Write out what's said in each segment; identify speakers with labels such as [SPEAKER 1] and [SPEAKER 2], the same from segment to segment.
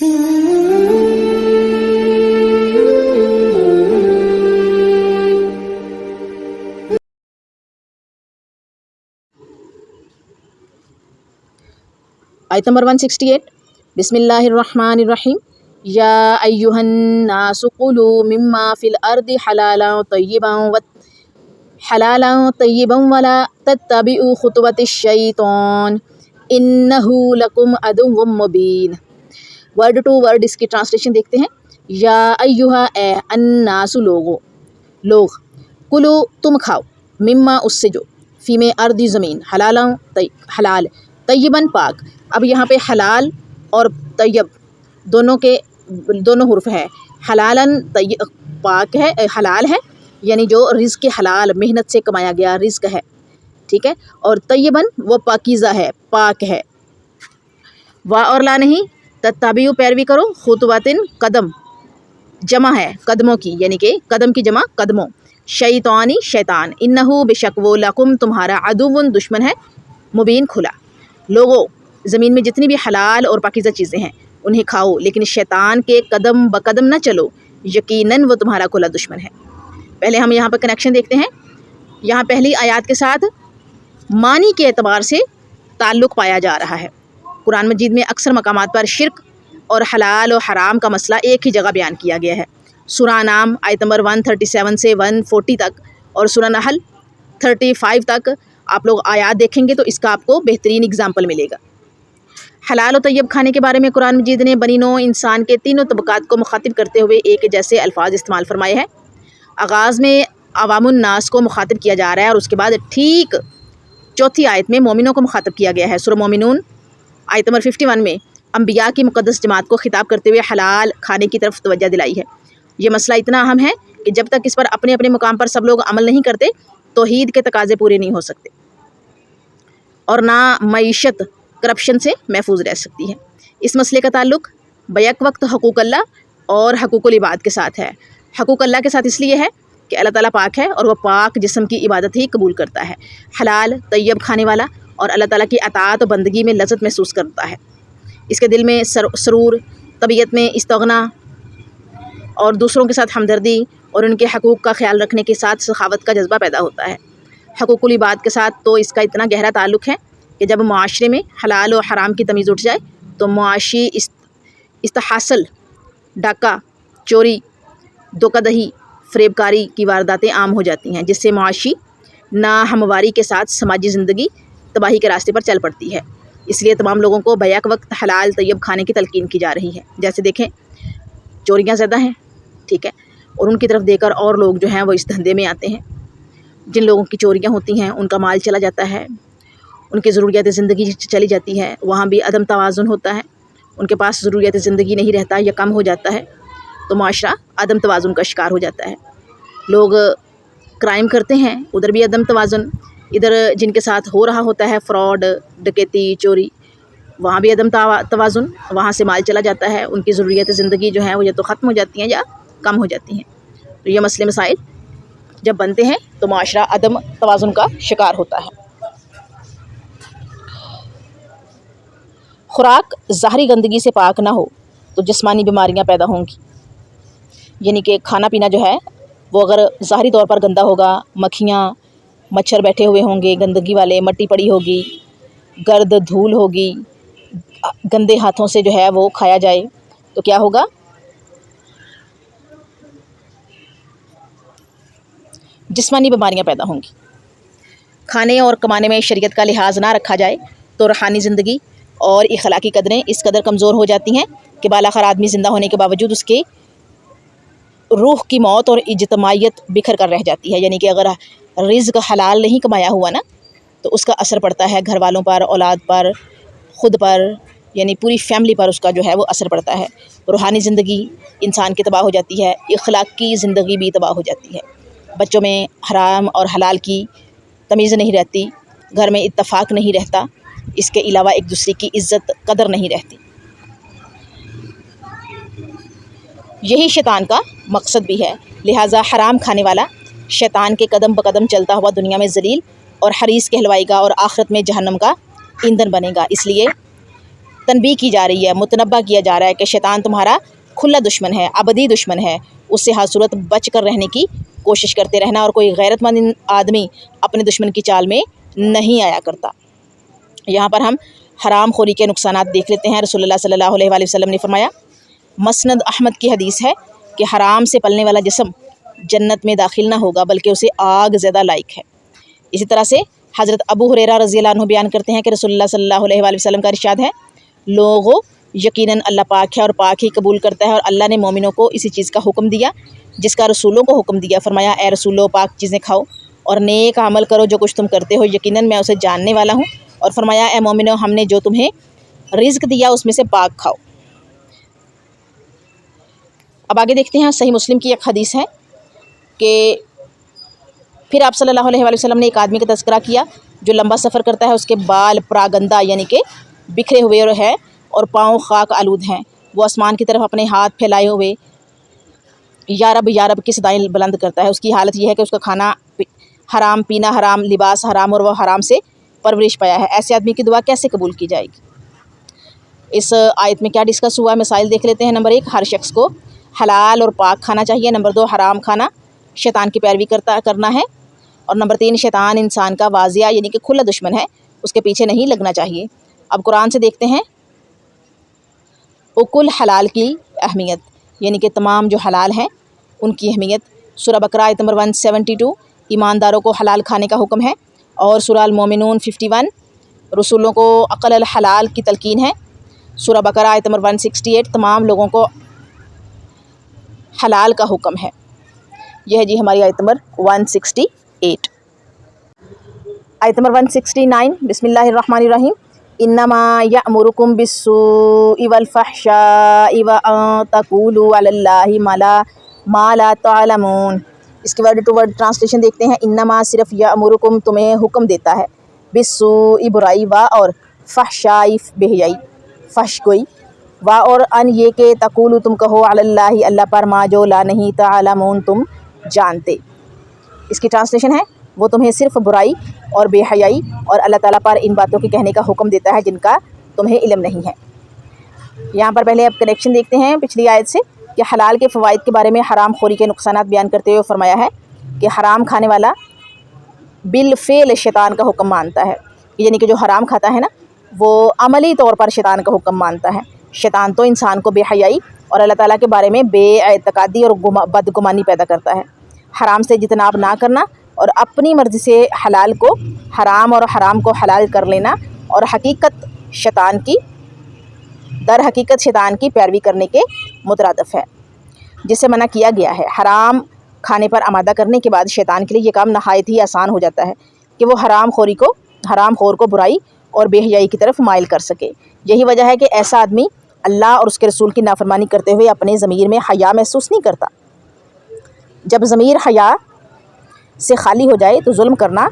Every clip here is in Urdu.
[SPEAKER 1] آیت نمبر 168. بسم اللہ الرحمن الرحیم. یا ایہا الناس قلوا مما فی الارض حلالا طیبا ولا تتبعوا خطوات الشیطان انہ لکم عدو مبین. ورڈ ٹو ورڈ اس کی ٹرانسلیشن دیکھتے ہیں. یا ایہا اے الناس لوگ کلو تم کھاؤ مما اس سے جو فی میں ارض زمین حلال طیباً پاک. اب یہاں پہ حلال اور طیب دونوں حرف ہے. حلالن پاک ہے، حلال ہے یعنی جو رزق حلال محنت سے کمایا گیا رزق ہے، ٹھیک ہے. اور طیباً وہ پاکیزہ ہے، پاک ہے. وا اور لا نہیں، تتبعوا پیروی کرو، خطواتن قدم جمع ہے قدموں کی، یعنی کہ قدم کی جمع قدموں. شیطانی شیطان، انہو بے شک وہ لکم تمہارا عدو دشمن ہے، مبین کھلا. لوگوں زمین میں جتنی بھی حلال اور پاکیزہ چیزیں ہیں انہیں کھاؤ، لیکن شیطان کے قدم بقدم نہ چلو، یقیناً وہ تمہارا کھلا دشمن ہے. پہلے ہم یہاں پر کنیکشن دیکھتے ہیں. یہاں پہلی آیات کے ساتھ معنی کے اعتبار سے تعلق پایا جا رہا ہے. قرآن مجید میں اکثر مقامات پر شرک اور حلال و حرام کا مسئلہ ایک ہی جگہ بیان کیا گیا ہے. سورہ نام آیت نمبر 137 سے 140 تک اور سورہ نحل 35 تک آپ لوگ آیات دیکھیں گے تو اس کا آپ کو بہترین اگزامپل ملے گا. حلال و طیب کھانے کے بارے میں قرآن مجید نے بنی نوع انسان کے تینوں طبقات کو مخاطب کرتے ہوئے ایک جیسے الفاظ استعمال فرمائے ہیں. آغاز میں عوام الناس کو مخاطب کیا جا رہا ہے اور اس کے بعد ٹھیک چوتھی آیت میں مومنوں کو مخاطب کیا گیا ہے. سورہ مومنون آیت نمبر 51 میں انبیاء کی مقدس جماعت کو خطاب کرتے ہوئے حلال کھانے کی طرف توجہ دلائی ہے. یہ مسئلہ اتنا اہم ہے کہ جب تک اس پر اپنے اپنے مقام پر سب لوگ عمل نہیں کرتے توحید کے تقاضے پورے نہیں ہو سکتے اور نہ معیشت کرپشن سے محفوظ رہ سکتی ہے. اس مسئلے کا تعلق بیک وقت حقوق اللہ اور حقوق العباد کے ساتھ ہے. حقوق اللہ کے ساتھ اس لیے ہے کہ اللہ تعالیٰ پاک ہے اور وہ پاک جسم کی عبادت ہی قبول کرتا ہے، حلال طیب کھانے والا اور اللہ تعالیٰ کی اطاعت و بندگی میں لذت محسوس کرتا ہے. اس کے دل میں سرور، طبیعت میں استغنا اور دوسروں کے ساتھ ہمدردی اور ان کے حقوق کا خیال رکھنے کے ساتھ سخاوت کا جذبہ پیدا ہوتا ہے. حقوق العباد کے ساتھ تو اس کا اتنا گہرا تعلق ہے کہ جب معاشرے میں حلال و حرام کی تمیز اٹھ جائے تو معاشی استحصال، ڈاکہ، چوری، دھوکہ دہی، فریب کاری کی وارداتیں عام ہو جاتی ہیں، جس سے معاشی ناہمواری کے ساتھ سماجی زندگی تباہی کے راستے پر چل پڑتی ہے. اس لیے تمام لوگوں کو بیک وقت حلال طیب کھانے کی تلقین کی جا رہی ہے. جیسے دیکھیں چوریاں زیادہ ہیں، ٹھیک ہے، اور ان کی طرف دے کر اور لوگ جو ہیں وہ اس دھندے میں آتے ہیں. جن لوگوں کی چوریاں ہوتی ہیں ان کا مال چلا جاتا ہے، ان کی ضروریات زندگی چلی جاتی ہے، وہاں بھی عدم توازن ہوتا ہے، ان کے پاس ضروریات زندگی نہیں رہتا یا کم ہو جاتا ہے تو معاشرہ عدم توازن کا شکار ہو جاتا ہے. لوگ کرائم کرتے ہیں، ادھر بھی عدم توازن، ادھر جن کے ساتھ ہو رہا ہوتا ہے فراڈ، ڈکیتی، چوری، وہاں بھی عدم توازن، وہاں سے مال چلا جاتا ہے، ان کی ضروریات زندگی جو ہیں وہ یا تو ختم ہو جاتی ہیں یا کم ہو جاتی ہیں. تو یہ مسئلے مسائل جب بنتے ہیں تو معاشرہ عدم توازن کا شکار ہوتا ہے. خوراک ظاہری گندگی سے پاک نہ ہو تو جسمانی بیماریاں پیدا ہوں گی. یعنی کہ کھانا پینا جو ہے وہ اگر ظاہری طور پر گندا ہوگا، مکھیاں مچھر بیٹھے ہوئے ہوں گے گندگی والے، مٹی پڑی ہوگی، گرد دھول ہوگی، گندے ہاتھوں سے جو ہے وہ کھایا جائے تو کیا ہوگا؟ جسمانی بیماریاں پیدا ہوں گی. کھانے اور کمانے میں شریعت کا لحاظ نہ رکھا جائے تو روحانی زندگی اور اخلاقی قدریں اس قدر کمزور ہو جاتی ہیں کہ بالاخر آدمی زندہ ہونے کے باوجود اس کے روح کی موت اور اجتماعیت بکھر کر رہ جاتی ہے. یعنی کہ اگر رزق حلال نہیں کمایا ہوا نا تو اس کا اثر پڑتا ہے گھر والوں پر، اولاد پر، خود پر، یعنی پوری فیملی پر اس کا جو ہے وہ اثر پڑتا ہے. روحانی زندگی انسان کی تباہ ہو جاتی ہے، اخلاقی زندگی بھی تباہ ہو جاتی ہے. بچوں میں حرام اور حلال کی تمیز نہیں رہتی، گھر میں اتفاق نہیں رہتا، اس کے علاوہ ایک دوسرے کی عزت قدر نہیں رہتی. یہی شیطان کا مقصد بھی ہے. لہٰذا حرام کھانے والا شیطان کے قدم بقدم چلتا ہوا دنیا میں ذلیل اور حریص کہلوائے گا اور آخرت میں جہنم کا ایندھن بنے گا. اس لیے تنبیہ کی جا رہی ہے، متنبہ کیا جا رہا ہے کہ شیطان تمہارا کھلا دشمن ہے، ابدی دشمن ہے، اس سے ہر صورت بچ کر رہنے کی کوشش کرتے رہنا، اور کوئی غیرت مند آدمی اپنے دشمن کی چال میں نہیں آیا کرتا۔ یہاں پر ہم حرام خوری کے نقصانات دیکھ لیتے ہیں۔ رسول اللہ صلی اللہ علیہ وآلہ وسلم نے فرمایا، مسند احمد کی حدیث ہے کہ حرام سے پلنے والا جسم جنت میں داخل نہ ہوگا بلکہ اسے آگ زیادہ لائق ہے۔ اسی طرح سے حضرت ابو ہریرہ رضی اللہ عنہ بیان کرتے ہیں کہ رسول اللہ صلی اللہ علیہ وآلہ وسلم کا ارشاد ہے، لوگو یقیناً اللہ پاک ہے اور پاک ہی قبول کرتا ہے، اور اللہ نے مومنوں کو اسی چیز کا حکم دیا جس کا رسولوں کو حکم دیا۔ فرمایا، اے رسولو، پاک چیزیں کھاؤ اور نیک عمل کرو، جو کچھ تم کرتے ہو یقیناً میں اسے جاننے والا ہوں۔ اور فرمایا، اے مومنو، ہم نے جو تمہیں رزق دیا اس میں سے پاک کھاؤ۔ اب آگے دیکھتے ہیں، صحیح مسلم کی ایک حدیث ہے کہ پھر آپ صلی اللہ علیہ وآلہ وسلم نے ایک آدمی کا تذکرہ کیا جو لمبا سفر کرتا ہے، اس کے بال پراگندہ یعنی کہ بکھرے ہوئے ہے اور پاؤں خاک آلود ہیں، وہ آسمان کی طرف اپنے ہاتھ پھیلائے ہوئے یا رب یا رب کی صدائیں بلند کرتا ہے۔ اس کی حالت یہ ہے کہ اس کا کھانا حرام، پینا حرام، لباس حرام، اور وہ حرام سے پرورش پایا ہے۔ ایسے آدمی کی دعا کیسے قبول کی جائے گی؟ اس آیت میں کیا ڈسکس ہوا ہے، مسائل دیکھ لیتے ہیں۔ نمبر 1، ہر شخص کو حلال اور پاک کھانا چاہیے۔ نمبر 2، حرام کھانا شیطان کی پیروی کرنا ہے۔ اور نمبر 3، شیطان انسان کا واضح یعنی کہ کھلا دشمن ہے، اس کے پیچھے نہیں لگنا چاہیے۔ اب قرآن سے دیکھتے ہیں اکل حلال کی اہمیت، یعنی کہ تمام جو حلال ہیں ان کی اہمیت۔ سورہ بقرہ آیت نمبر 172 ایمانداروں کو حلال کھانے کا حکم ہے، اور سورہ المومنون 51 رسولوں کو عقل الحلال کی تلقین ہے۔ سورہ بقرہ آیت نمبر 168 تمام لوگوں کو حلال کا حکم ہے۔ یہ ہے جی ہماری آیت نمبر 168۔ آیت نمبر 169، بسم اللہ الرحمن الرحیم، انما یأمرکم بالسوء والفحشاء وان تقولوا علی اللہ ما لا تعلمون۔ اس کی ورڈ ٹو ورڈ ٹرانسلیشن دیکھتے ہیں۔ انما صرف یأمرکم تمہیں حکم دیتا ہے، بالسوء برائی، و اور فحشاء بے حیائی فحش گوئی، و اور ان یہ کہ تقولو تم کہو علی اللہ اللہ پر ما جو لا نہیں تعلمون تم جانتے۔ اس کی ٹرانسلیشن ہے، وہ تمہیں صرف برائی اور بے حیائی اور اللہ تعالیٰ پر ان باتوں کے کہنے کا حکم دیتا ہے جن کا تمہیں علم نہیں ہے۔ یہاں پر پہلے اب کنیکشن دیکھتے ہیں پچھلی آیت سے کہ حلال کے فوائد کے بارے میں حرام خوری کے نقصانات بیان کرتے ہوئے فرمایا ہے کہ حرام کھانے والا بالفعل شیطان کا حکم مانتا ہے، یعنی کہ جو حرام کھاتا ہے نا وہ عملی طور پر شیطان کا حکم مانتا ہے۔ شیطان تو انسان کو بے حیائی اور اللہ تعالیٰ کے بارے میں بے اعتقادی اور بدگمانی پیدا کرتا ہے۔ حرام سے اجتناب نہ کرنا اور اپنی مرضی سے حلال کو حرام اور حرام کو حلال کر لینا، اور در حقیقت شیطان کی پیروی کرنے کے مترادف ہے، جس سے منع کیا گیا ہے۔ حرام کھانے پر آمادہ کرنے کے بعد شیطان کے لیے یہ کام نہایت ہی آسان ہو جاتا ہے کہ وہ حرام خور کو برائی اور بے حیائی کی طرف مائل کر سکے۔ یہی وجہ ہے کہ ایسا آدمی اللہ اور اس کے رسول کی نافرمانی کرتے ہوئے اپنے ضمیر میں حیا محسوس نہیں کرتا۔ جب ضمیر حیا سے خالی ہو جائے تو ظلم کرنا،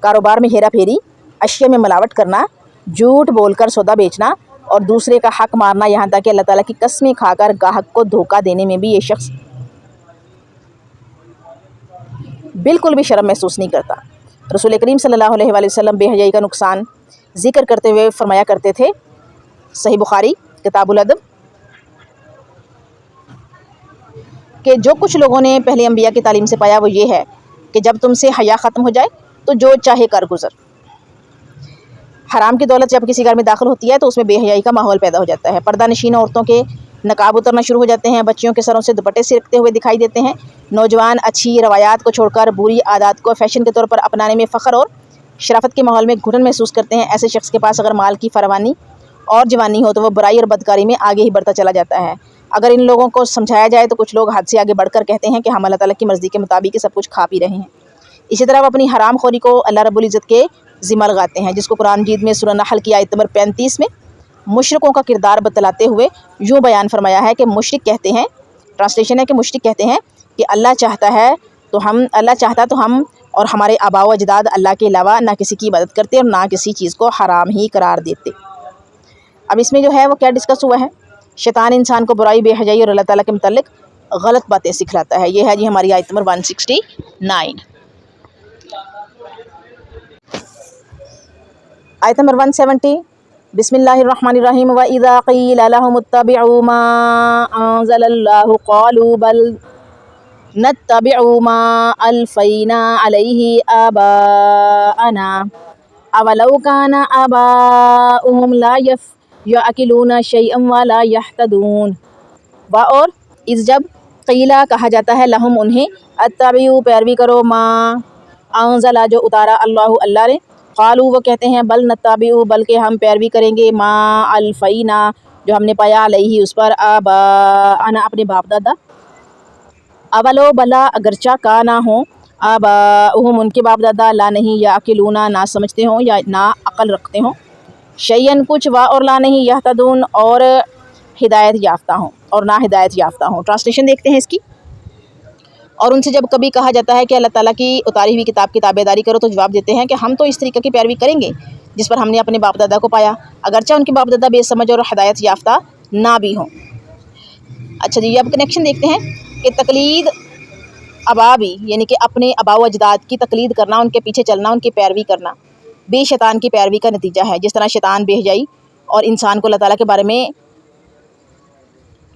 [SPEAKER 1] کاروبار میں ہیرا پھیری، اشیاء میں ملاوٹ کرنا، جھوٹ بول کر سودا بیچنا اور دوسرے کا حق مارنا، یہاں تک کہ اللہ تعالیٰ کی قسمیں کھا کر گاہک کو دھوکہ دینے میں بھی یہ شخص بالکل بھی شرم محسوس نہیں کرتا۔ رسول کریم صلی اللہ علیہ وآلہ وسلم بے حیائی کا نقصان ذکر کرتے ہوئے فرمایا کرتے تھے، صحیح بخاری کتاب الادب، کہ جو کچھ لوگوں نے پہلے انبیاء کی تعلیم سے پایا وہ یہ ہے کہ جب تم سے حیا ختم ہو جائے تو جو چاہے کر گزر۔ حرام کی دولت جب کسی گھر میں داخل ہوتی ہے تو اس میں بے حیائی کا ماحول پیدا ہو جاتا ہے۔ پردہ نشین عورتوں کے نقاب اترنا شروع ہو جاتے ہیں، بچیوں کے سروں سے دوپٹے سرکتے ہوئے دکھائی دیتے ہیں، نوجوان اچھی روایات کو چھوڑ کر بری عادات کو فیشن کے طور پر اپنانے میں فخر اور شرافت کے ماحول میں گھٹن محسوس کرتے ہیں۔ ایسے شخص کے پاس اگر مال کی فراوانی اور جوانی ہو تو وہ برائی اور بدکاری میں آگے ہی بڑھتا چلا جاتا ہے۔ اگر ان لوگوں کو سمجھایا جائے تو کچھ لوگ حد سے آگے بڑھ کر کہتے ہیں کہ ہم اللہ تعالیٰ کی مرضی کے مطابق ہی سب کچھ کھا پی رہے ہیں۔ اسی طرح وہ اپنی حرام خوری کو اللہ رب العزت کے ذمہ لگاتے ہیں، جس کو قرآن مجید میں سورہ نحل کی آیت نمبر 35 میں مشرکوں کا کردار بتلاتے ہوئے یوں بیان فرمایا ہے کہ مشرک کہتے ہیں، ٹرانسلیشن ہے کہ مشرک کہتے ہیں کہ اللہ چاہتا تو ہم اور ہمارے آباء و اجداد اللہ کے علاوہ نہ کسی کی عبادت کرتے اور نہ کسی چیز کو حرام ہی قرار دیتے۔ اب اس میں جو ہے وہ کیا ڈسکس ہوا ہے، شیطان انسان کو برائی، بے حیائی اور اللہ تعالیٰ کے متعلق غلط باتیں سکھلاتا ہے۔ یہ ہے جی ہماری آیت نمبر 169۔ آیت نمبر 170، بسم اللہ الرحمن الرحیم وَإِذَا قِيلَ لَهُمُ اتَّبِعُوا مَا أَنزَلَ اللَّهُ قَالُوا بَلْ نَتَّبِعُ مَا أَلْفَيْنَا عَلَيْهِ آبَاءَنَا أَوَلَوْ كَانَ آبَاؤُهُمْ لَا يَعْقِلُونَ شَيْئًا وَلَا يَهْتَدُونَ۔ اور اس جب قیلا کہا جاتا ہے لہم انہیں اتبعوا پیروی کرو ما انزل جو اتارا اللہ نے، قالوا وہ کہتے ہیں بل نتبعوا بلکہ ہم پیروی کریں گے ما الفینا جو ہم نے پایا علیہ اس پر آباءنا اپنے باپ دادا، اولو بلا اگرچہ کا نہ ہوں آباؤہم ان کے باپ دادا لا نہیں یعقلون نہ سمجھتے ہوں یا نہ عقل رکھتے ہوں، شیئن کچھ وا اور لا نہیں یہتدون اور ہدایت یافتہ ہوں اور نہ ہدایت یافتہ ہوں۔ ٹرانسلیشن دیکھتے ہیں اس کی۔ اور ان سے جب کبھی کہا جاتا ہے کہ اللہ تعالیٰ کی اتاری ہوئی کتاب کی تابع داری کرو تو جواب دیتے ہیں کہ ہم تو اس طریقے کی پیروی کریں گے جس پر ہم نے اپنے باپ دادا کو پایا، اگرچہ ان کے باپ دادا بے سمجھ اور ہدایت یافتہ نہ بھی ہوں۔ اچھا جی، اب کنیکشن دیکھتے ہیں کہ تقلید آبا بھی یعنی کہ اپنے آباء و اجداد کی تقلید کرنا، ان کے پیچھے چلنا، ان کی پیروی کرنا بھی شیطان کی پیروی کا نتیجہ ہے۔ جس طرح شیطان بے حیائی اور انسان کو اللہ تعالیٰ کے بارے میں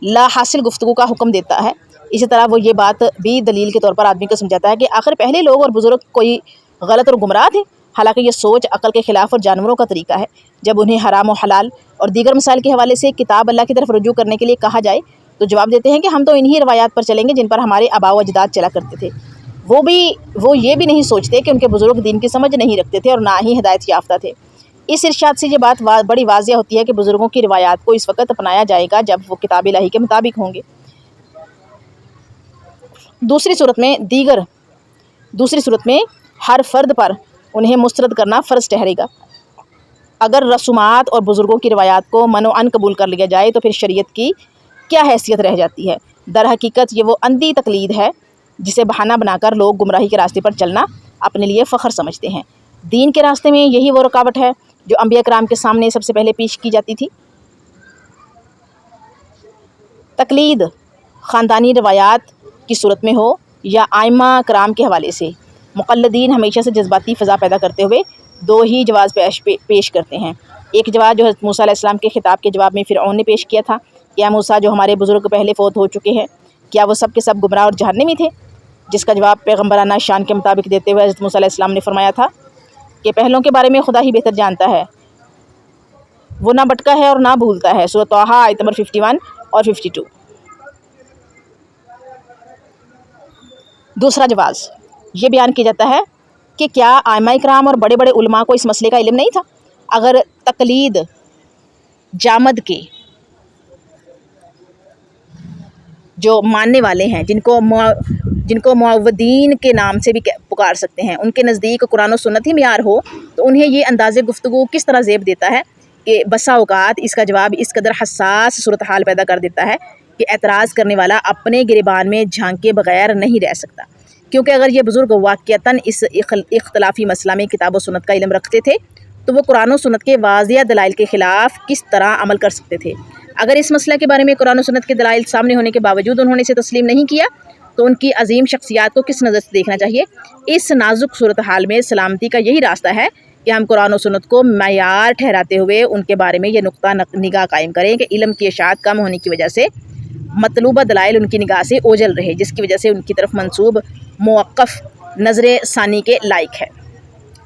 [SPEAKER 1] لا حاصل گفتگو کا حکم دیتا ہے، اسی طرح وہ یہ بات بھی دلیل کے طور پر آدمی کو سمجھاتا ہے کہ آخر پہلے لوگ اور بزرگ کوئی غلط اور گمراہ تھے، حالانکہ یہ سوچ عقل کے خلاف اور جانوروں کا طریقہ ہے۔ جب انہیں حرام و حلال اور دیگر مسائل کے حوالے سے کتاب اللہ کی طرف رجوع کرنے کے لیے کہا جائے تو جواب دیتے ہیں کہ ہم تو انہی روایات پر چلیں گے جن پر ہمارے آباء و اجداد چلا کرتے تھے۔ وہ یہ بھی نہیں سوچتے کہ ان کے بزرگ دین کی سمجھ نہیں رکھتے تھے اور نہ ہی ہدایت یافتہ تھے۔ اس ارشاد سے یہ بات بڑی واضح ہوتی ہے کہ بزرگوں کی روایات کو اس وقت اپنایا جائے گا جب وہ کتاب الہی کے مطابق ہوں گے۔ دوسری صورت میں ہر فرد پر انہیں مسترد کرنا فرض ٹھہرے گا۔ اگر رسومات اور بزرگوں کی روایات کو منوعاً قبول کر لیا جائے تو پھر شریعت کی کیا حیثیت رہ جاتی ہے؟ در حقیقت یہ وہ اندھی تقلید ہے جسے بہانہ بنا کر لوگ گمراہی کے راستے پر چلنا اپنے لیے فخر سمجھتے ہیں۔ دین کے راستے میں یہی وہ رکاوٹ ہے جو انبیاء کرام کے سامنے سب سے پہلے پیش کی جاتی تھی۔ تقلید خاندانی روایات کی صورت میں ہو یا ائمہ کرام کے حوالے سے، مقلدین ہمیشہ سے جذباتی فضا پیدا کرتے ہوئے دو ہی جواز پیش کرتے ہیں۔ ایک جواز جو حضرت موسیٰ علیہ السلام کے خطاب کے جواب میں فرعون نے پیش کیا تھا، یا موسیٰ جو ہمارے بزرگ پہلے فوت ہو چکے ہیں کیا وہ سب کے سب گمراہ اور جہنمی تھے؟ جس کا جواب پیغمبرانہ شان کے مطابق دیتے ہوئے حضرت موسیٰ علیہ السلام نے فرمایا تھا کہ پہلوں کے بارے میں خدا ہی بہتر جانتا ہے، وہ نہ بھٹکا ہے اور نہ بھولتا ہے۔ سورۃ طٰہٰ آیت نمبر 51 اور 52۔ دوسرا جواز یہ بیان کیا جاتا ہے کہ کیا ائمہ کرام اور بڑے بڑے علماء کو اس مسئلے کا علم نہیں تھا؟ اگر تقلید جامد کے جو ماننے والے ہیں جن کو معودین کے نام سے بھی پکار سکتے ہیں، ان کے نزدیک قرآن و سنت ہی معیار ہو تو انہیں یہ انداز گفتگو کس طرح زیب دیتا ہے کہ بسا اوقات اس کا جواب اس قدر حساس صورتحال پیدا کر دیتا ہے کہ اعتراض کرنے والا اپنے گریبان میں جھانکے بغیر نہیں رہ سکتا، کیونکہ اگر یہ بزرگ واقعتاً اس اختلافی مسئلہ میں کتاب و سنت کا علم رکھتے تھے تو وہ قرآن و سنت کے واضح دلائل کے خلاف کس طرح عمل کر سکتے تھے؟ اگر اس مسئلہ کے بارے میں قرآن و سنت کے دلائل سامنے ہونے کے باوجود انہوں نے اسے تسلیم نہیں کیا تو ان کی عظیم شخصیات کو کس نظر سے دیکھنا چاہیے؟ اس نازک صورتحال میں سلامتی کا یہی راستہ ہے کہ ہم قرآن و سنت کو معیار ٹھہراتے ہوئے ان کے بارے میں یہ نقطہ نگاہ قائم کریں کہ علم کی اشاعت کم ہونے کی وجہ سے مطلوبہ دلائل ان کی نگاہ سے اوجھل رہے، جس کی وجہ سے ان کی طرف منسوب موقف نظر ثانی کے لائق ہے۔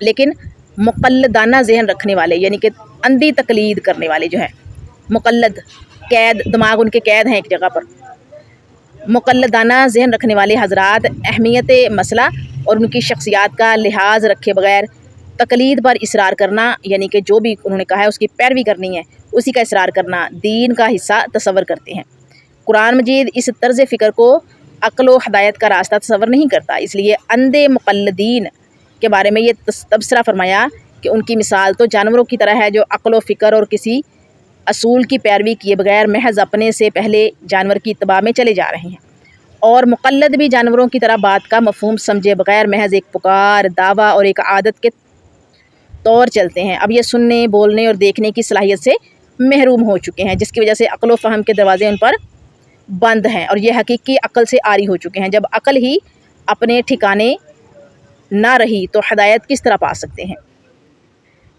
[SPEAKER 1] لیکن مقلدانہ ذہن رکھنے والے یعنی کہ اندھی تقلید کرنے والے جو ہیں، مقلد قید دماغ ان کے قید ہیں ایک جگہ پر، مقلدانہ ذہن رکھنے والے حضرات اہمیت مسئلہ اور ان کی شخصیات کا لحاظ رکھے بغیر تقلید پر اصرار کرنا یعنی کہ جو بھی انہوں نے کہا ہے اس کی پیروی کرنی ہے، اسی کا اصرار کرنا دین کا حصہ تصور کرتے ہیں۔ قرآن مجید اس طرز فکر کو عقل و ہدایت کا راستہ تصور نہیں کرتا، اس لیے اندھے مقلدین کے بارے میں یہ تبصرہ فرمایا کہ ان کی مثال تو جانوروں کی طرح ہے جو عقل و فکر اور کسی اصول کی پیروی کیے بغیر محض اپنے سے پہلے جانور کی اتباع میں چلے جا رہے ہیں، اور مقلد بھی جانوروں کی طرح بات کا مفہوم سمجھے بغیر محض ایک پکار، دعویٰ اور ایک عادت کے طور چلتے ہیں۔ اب یہ سننے، بولنے اور دیکھنے کی صلاحیت سے محروم ہو چکے ہیں، جس کی وجہ سے عقل و فہم کے دروازے ان پر بند ہیں اور یہ حقیقی عقل سے عاری ہو چکے ہیں۔ جب عقل ہی اپنے ٹھکانے نہ رہی تو ہدایت کس طرح پا سکتے ہیں؟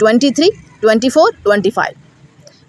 [SPEAKER 1] 23, 24, 25।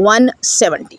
[SPEAKER 1] 170।